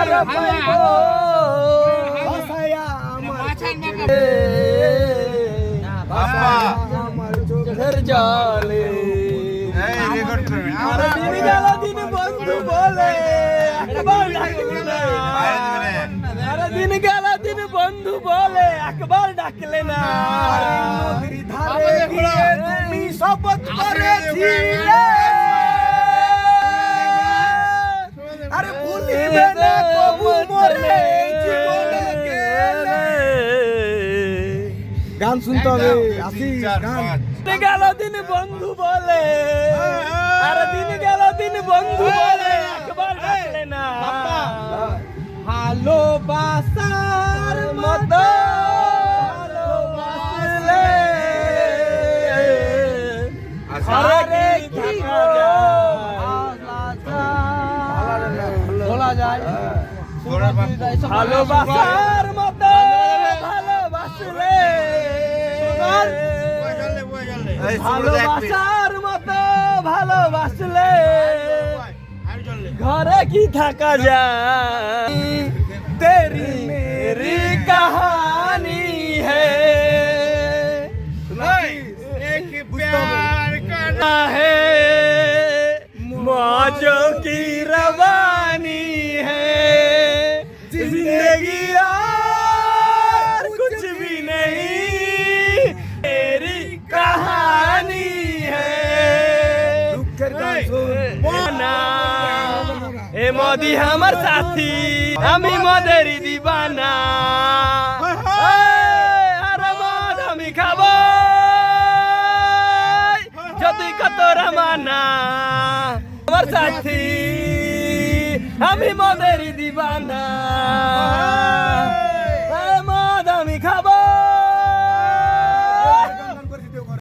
তোমার পাইব ভাষায়া আমার চোখের জলে আর দিন গেল দিন বন্ধু বলে একবার ডাকলে না আর দিন গেল দিন বন্ধু বলে একবার ডাকলে না নদীর ধারে গিয়ে তুমি শপথ করেছিলে আরে ভুলিবে না কবু মরে জীবনে গেলে গান শুনতে হবে আসি গান গেল দিন বন্ধু বলে আর দিন গেল দিন বন্ধু বলে একবার ডাকলে না ভালোবাসার মতো ভালোবাসলে আরে কি বলা যায় ভালোবাসার মতো ভালোবাসলে ভালোবাসার মতো ভালোবাসলে ঘরে কি থাকা যায় तेरी मेरी कहानी है एक प्यार करना है मौजों की रवानी है जिंदगी और कुछ भी नहीं तेरी कहानी है ए मोदी हमार साथी আমি মদেরই দিবানা আরে মদ আমি খাবো যদি কত রামানা আমার সাথী আমি মদেরই দিবানা